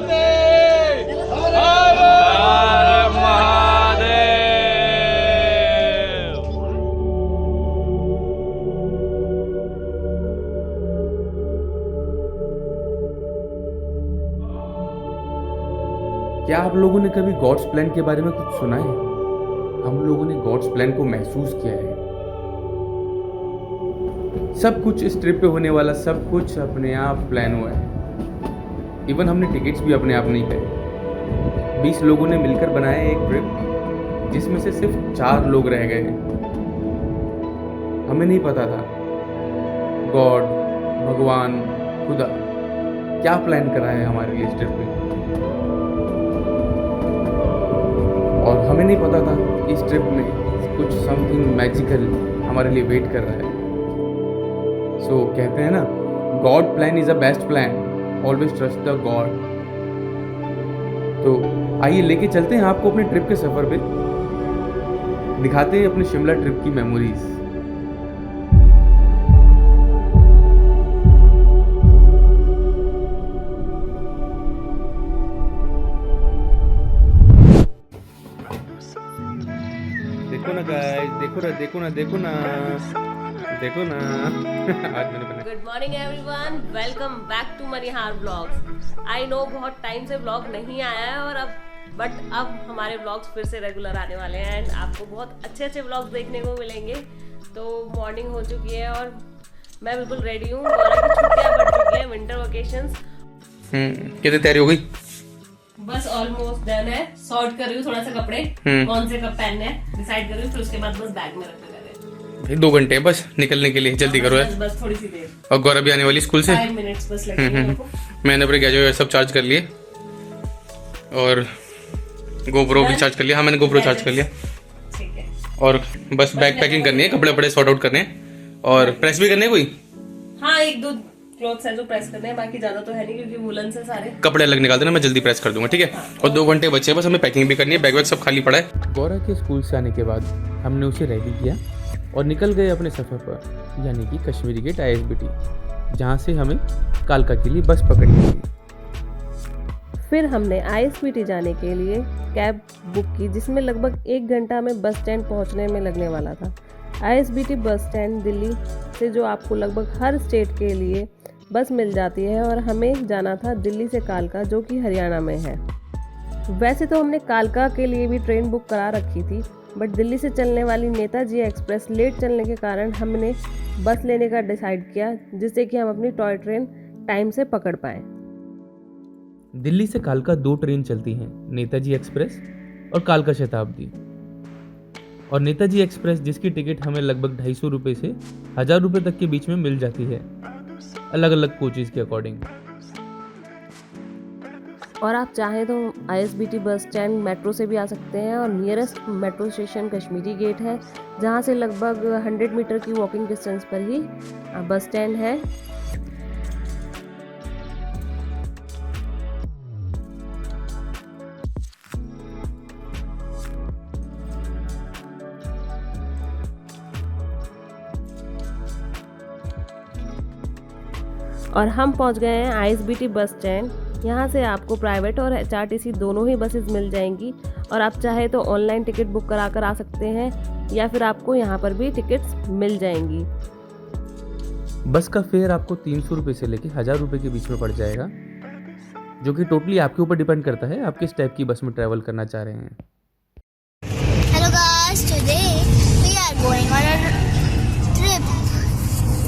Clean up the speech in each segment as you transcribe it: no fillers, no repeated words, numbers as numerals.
माते हर महादेव। क्या आप लोगों ने कभी गॉड्स प्लान के बारे में कुछ सुना है? हम लोगों ने गॉड्स प्लान को महसूस किया है। सब कुछ इस ट्रिप पे होने वाला सब कुछ अपने आप प्लान हुआ है। इवन हमने टिकट्स भी अपने आप नहीं करे। 20 लोगों ने मिलकर बनाया एक ट्रिप जिसमें से सिर्फ 4 लोग रह गए। हमें नहीं पता था गॉड, भगवान, खुदा क्या प्लान करा है हमारे लिए इस ट्रिप पे। और हमें नहीं पता था कि इस ट्रिप में कुछ समथिंग मैजिकल हमारे लिए वेट कर रहा है। सो कहते हैं ना, God plan is a best plan, always trust the God. तो आइए लेके चलते हैं आपको अपने ट्रिप के सफ़र पे, दिखाते हैं अपने शिमला ट्रिप की मेमोरीज। देखो ना गाइस, देखो ना आज मैंने बनाया। Good morning everyone, welcome back to Manihar vlogs. I know बहुत टाइम से व्लॉग नहीं आया है और अब हमारे व्लॉग्स फिर से रेगुलर आने वाले हैं एंड आपको बहुत अच्छे अच्छे व्लॉग्स देखने को मिलेंगे। तो मॉर्निंग हो चुकी है और मैं बिल्कुल रेडी हूँ। गौरा की छुट्टियाँ बढ़ चुकी हैं, विंटर वेकेशंस। कितनी तैयारी हो गई? बस ऑलमोस्ट डन है। सॉर्ट कर रही हूँ थोड़ा सा कपड़े, कौन से कब पहनने हैं डिसाइड कर रही हूँ, फिर उसके बाद बस बैग में रखने लगे। 2 घंटे बस निकलने के लिए, जल्दी करो यार। बस थोड़ी सी देर और गौरव भी आने वाली स्कूल से। 5 मिनट्स बस लगेंगे मेरे को। मैंने अपने गैजेट सब चार्ज कर लिए और गोप्रो भी चार्ज कर लिया। हाँ, मैंने गोप्रो चार्ज कर लिया। ठीक है। और बस बैग पैकिंग करनी है, कपड़े वपड़े सॉर्ट आउट करने हैं और प्रेस भी करने हैं कोई। हाँ, 1-2 क्लॉथ्स है जो प्रेस करने हैं, बाकी ज्यादा तो है नहीं क्योंकि वुलन से सारे कपड़े अलग निकाल देना, मैं जल्दी प्रेस कर दूंगा, ठीक है। और 2 घंटे बचे बस, हमें पैकिंग भी करनी है। बैग वैग सब खाली पड़ा है। गौरा के स्कूल से आने के बाद हमने उसे रेडी किया और निकल गए अपने सफ़र पर, यानी कि कश्मीरी गेट ISBT, जहाँ से हमें कालका के लिए बस पकड़नी थी। फिर हमने ISBT जाने के लिए कैब बुक की, जिसमें लगभग 1 घंटा हमें बस स्टैंड पहुंचने में लगने वाला था। ISBT बस स्टैंड दिल्ली से जो आपको लगभग हर स्टेट के लिए बस मिल जाती है और हमें जाना था दिल्ली से कालका, जो कि हरियाणा में है। वैसे तो हमने कालका के लिए भी ट्रेन बुक करा रखी थी, बट दिल्ली से चलने वाली नेताजी एक्सप्रेस लेट चलने के कारण हमने बस लेने का डिसाइड किया, जिससे कि हम अपनी टॉय ट्रेन टाइम से पकड़ पाएँ। दिल्ली से कालका 2 ट्रेन चलती हैं, नेताजी एक्सप्रेस और कालका शताब्दी। और नेताजी एक्सप्रेस जिसकी टिकट हमें लगभग 250 रुपये से 1000 रुपये तक के बीच में मिल जाती है, अलग अलग कोचेज़ के अकॉर्डिंग। और आप चाहें तो ISBT बस स्टैंड मेट्रो से भी आ सकते हैं और nearest metro station Kashmiri Gate है, जहां से लगभग 100 मीटर की वॉकिंग डिस्टेंस पर ही बस स्टैंड है। और हम पहुंच गए हैं ISBT बस स्टैंड। यहाँ से आपको प्राइवेट और HRTC दोनों ही बसेस मिल जाएंगी और आप चाहे तो ऑनलाइन टिकट बुक करा कर आ सकते हैं या फिर आपको यहाँ पर भी टिकट्स मिल जाएंगी। बस का फेयर आपको 300 रुपये से लेके 1000 रुपये के बीच में पड़ जाएगा, जो कि टोटली आपके ऊपर डिपेंड करता है आप किस टाइप की बस में ट्रैवल करना चाह रहे हैं। Hello guys, today we are going on a trip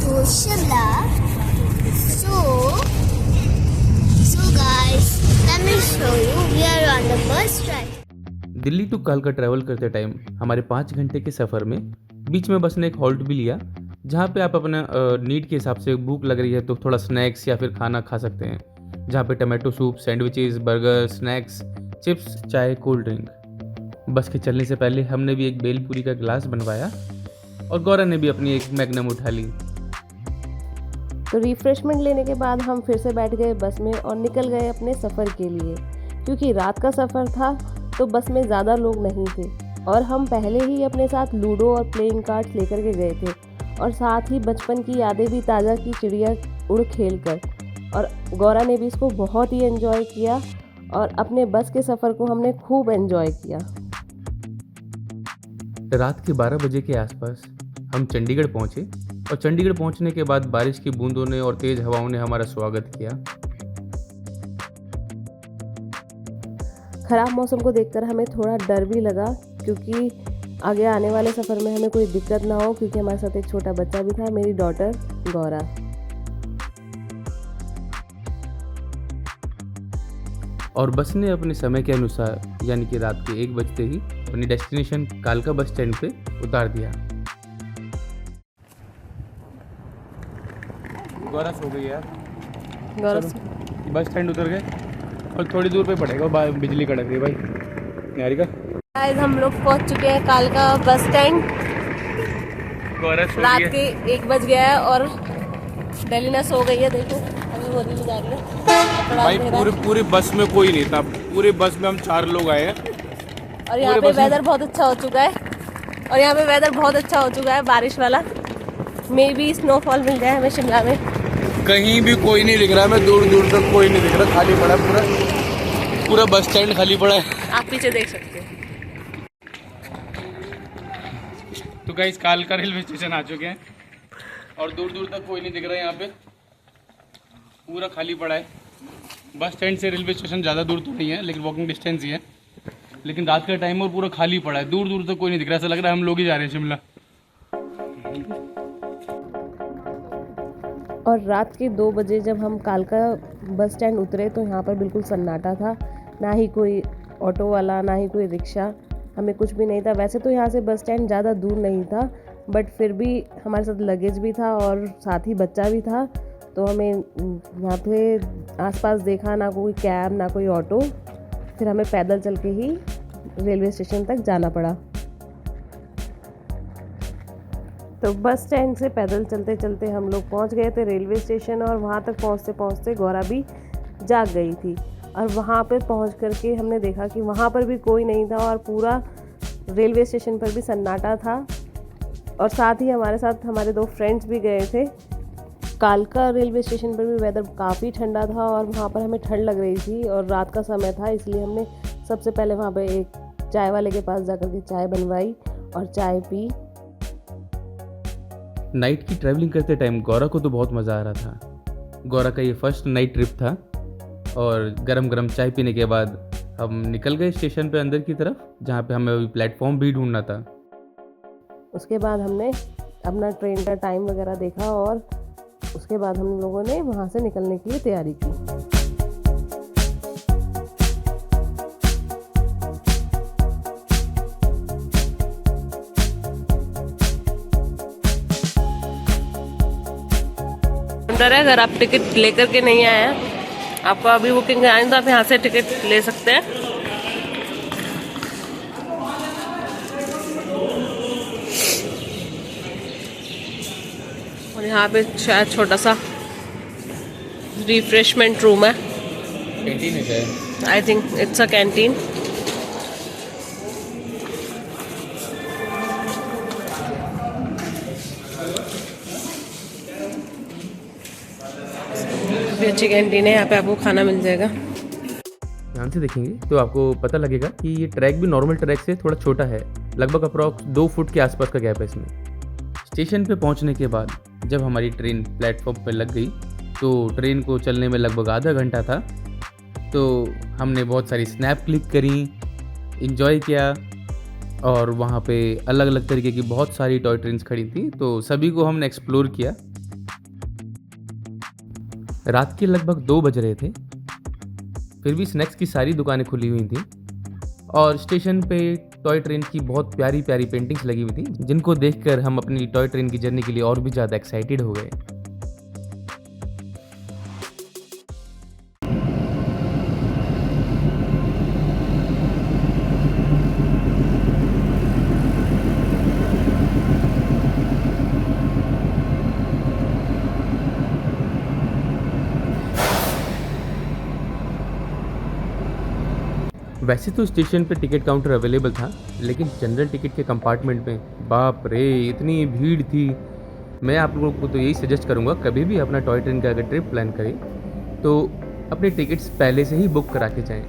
to Shimla. So guys, let me show you. We are on the bus ride. Delhi to कालका ट्रैवल करते टाइम हमारे 5 घंटे के सफ़र में बीच में बस ने एक हॉल्ट भी लिया, जहाँ पे आप अपना नीड के हिसाब से, भूख लग रही है तो थोड़ा स्नैक्स या फिर खाना खा सकते हैं, जहाँ पे tomato soup, sandwiches, burger, snacks, chips, चाय, कोल्ड ड्रिंक। बस के चलने से पहले हमने भी एक बेलपूरी का गिलास बनवाया और गौरा ने भी अपनी एक मैग्नम उठा ली। तो रिफ्रेशमेंट लेने के बाद हम फिर से बैठ गए बस में और निकल गए अपने सफ़र के लिए। क्योंकि रात का सफ़र था तो बस में ज़्यादा लोग नहीं थे और हम पहले ही अपने साथ लूडो और प्लेइंग कार्ड्स लेकर के गए थे और साथ ही बचपन की यादें भी ताज़ा की, चिड़िया उड़ खेल कर। और गौरा ने भी इसको बहुत ही एंजॉय किया और अपने बस के सफ़र को हमने खूब एंजॉय किया। रात के 12 बजे के आसपास हम चंडीगढ़ पहुंचे और चंडीगढ़ पहुंचने के बाद बारिश की बूंदों ने और तेज़ हवाओं ने हमारा स्वागत किया। ख़राब मौसम को देखकर हमें थोड़ा डर भी लगा, क्योंकि आगे आने वाले सफ़र में हमें कोई दिक्कत ना हो, क्योंकि हमारे साथ एक छोटा बच्चा भी था, मेरी डॉटर गौरा। और बस ने अपने समय के अनुसार यानी कि रात के 1 बजते ही अपनी डेस्टिनेशन कालका बस स्टैंड पे उतार दिया। गौरा सो गई यार। गौरा बस स्टैंड उतर गए और थोड़ी दूर पे पड़ेगा, बिजली कड़क रही है भाई निहारिका। आज हम लोग पहुंच चुके हैं कालका बस स्टैंड। गौरा सो रात गई के 1 बज गया है और डेलिना सो गई है। देखो अभी वो नहीं जा रही है भाई। पूरी बस में कोई नहीं था, पूरी बस में हम 4 लोग आए हैं। और यहाँ पे वेदर बहुत अच्छा हो चुका है, बारिश वाला। मे बी स्नोफॉल मिल जाए हमें शिमला में। कहीं भी कोई नहीं दिख रहा है, मैं दूर दूर तक कोई नहीं दिख रहा, खाली पड़ा पूरा बस स्टैंड खाली पड़ा है। आप पीछे देख सकते हैं। तो गाइस कालका रेलवे स्टेशन आ चुके हैं और दूर दूर तक कोई नहीं दिख रहा है, यहाँ पे पूरा खाली पड़ा है। बस स्टैंड से रेलवे स्टेशन ज़्यादा दूर तो नहीं है, लेकिन वॉकिंग डिस्टेंस ही है। लेकिन रात का टाइम और पूरा खाली पड़ा है, दूर दूर तक कोई नहीं दिख रहा, ऐसा लग रहा है हम लोग ही जा रहे हैं शिमला। और रात के 2 बजे जब हम कालका बस स्टैंड उतरे तो यहाँ पर बिल्कुल सन्नाटा था, ना ही कोई ऑटो वाला, ना ही कोई रिक्शा, हमें कुछ भी नहीं था। वैसे तो यहाँ से बस स्टैंड ज़्यादा दूर नहीं था, बट फिर भी हमारे साथ लगेज भी था और साथ ही बच्चा भी था, तो हमें यहाँ पे आसपास देखा ना कोई कैब ना कोई ऑटो, फिर हमें पैदल चल के ही रेलवे स्टेशन तक जाना पड़ा। तो बस स्टैंड से पैदल चलते चलते हम लोग पहुँच गए थे रेलवे स्टेशन, और वहाँ तक पहुँचते पहुँचते गौरा भी जाग गई थी। और वहाँ पे पहुँच करके हमने देखा कि वहाँ पर भी कोई नहीं था और पूरा रेलवे स्टेशन पर भी सन्नाटा था। और साथ ही हमारे साथ हमारे 2 फ्रेंड्स भी गए थे। कालका रेलवे स्टेशन पर भी वेदर काफ़ी ठंडा था और वहाँ पर हमें ठंड लग रही थी और रात का समय था, इसलिए हमने सबसे पहले वहाँ पे एक चाय वाले के पास जाकर के चाय बनवाई और चाय पी। नाइट की ट्रैवलिंग करते टाइम गौरा को तो बहुत मज़ा आ रहा था। गौरा का ये फर्स्ट नाइट ट्रिप था और गरम गरम चाय पीने के बाद हम निकल गए स्टेशन पे अंदर की तरफ, जहाँ पे हमें अभी प्लेटफॉर्म भी ढूंढना था। उसके बाद हमने अपना ट्रेन का टाइम वगैरह देखा और उसके बाद हम लोगों ने वहाँ से निकलने की तैयारी की। अगर आप टिकट लेकर के नहीं आए हैं, आपको अभी बुकिंग करानी, तो आप यहाँ से टिकट ले सकते हैं। और यहाँ पे शायद छोटा सा रिफ्रेशमेंट रूम है, कैंटीन है शायद। I think it's a canteen. अच्छी कैंटीन है, यहाँ पे आपको खाना मिल जाएगा। ध्यान से देखेंगे तो आपको पता लगेगा कि ये ट्रैक भी नॉर्मल ट्रैक से थोड़ा छोटा है, लगभग अप्रॉक्स 2 फुट के आसपास का गैप है इसमें। स्टेशन पे पहुंचने के बाद जब हमारी ट्रेन प्लेटफॉर्म पे लग गई तो ट्रेन को चलने में लगभग आधा घंटा था, तो हमने बहुत सारी स्नैप क्लिक करी, इंजॉय किया। और वहाँ पे अलग अलग तरीके की बहुत सारी टॉय ट्रेन्स खड़ी थी, तो सभी को हमने एक्सप्लोर किया। रात के लगभग 2 बज रहे थे, फिर भी स्नैक्स की सारी दुकानें खुली हुई थी और स्टेशन पे टॉय ट्रेन की बहुत प्यारी प्यारी पेंटिंग्स लगी हुई थी, जिनको देखकर हम अपनी टॉय ट्रेन की जर्नी के लिए और भी ज़्यादा एक्साइटेड हो गए। वैसे तो स्टेशन पे टिकट काउंटर अवेलेबल था, लेकिन जनरल टिकट के कंपार्टमेंट में बाप रे इतनी भीड़ थी। मैं आप लोगों को तो यही सजेस्ट करूँगा, कभी भी अपना टॉय ट्रेन का अगर ट्रिप प्लान करें तो अपने टिकट्स पहले से ही बुक करा के जाएं।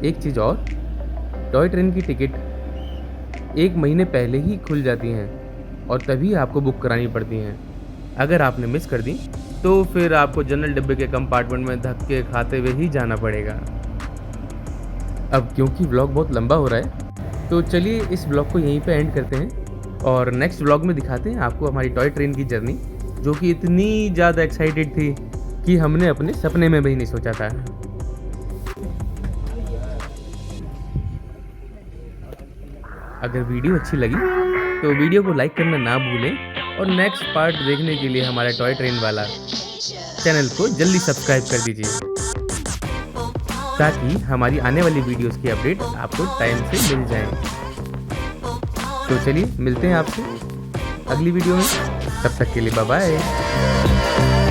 एक चीज़ और, टॉय ट्रेन की टिकट 1 महीने पहले ही खुल जाती हैं और तभी आपको बुक करानी पड़ती हैं। अगर आपने मिस कर दी तो फिर आपको जनरल डिब्बे के कंपार्टमेंट में धक्के खाते हुए ही जाना पड़ेगा। अब क्योंकि व्लॉग बहुत लंबा हो रहा है तो चलिए इस व्लॉग को यहीं पे एंड करते हैं और नेक्स्ट व्लॉग में दिखाते हैं आपको हमारी टॉय ट्रेन की जर्नी, जो कि इतनी ज़्यादा एक्साइटेड थी कि हमने अपने सपने में भी नहीं सोचा था। अगर वीडियो अच्छी लगी तो वीडियो को लाइक करना ना भूलें और नेक्स्ट पार्ट देखने के लिए हमारे टॉय ट्रेन वाला चैनल को जल्दी सब्सक्राइब कर दीजिए ताकि हमारी आने वाली वीडियोस की अपडेट आपको टाइम से मिल जाए। तो चलिए मिलते हैं आपसे अगली वीडियो में, तब तक के लिए बाय बाय।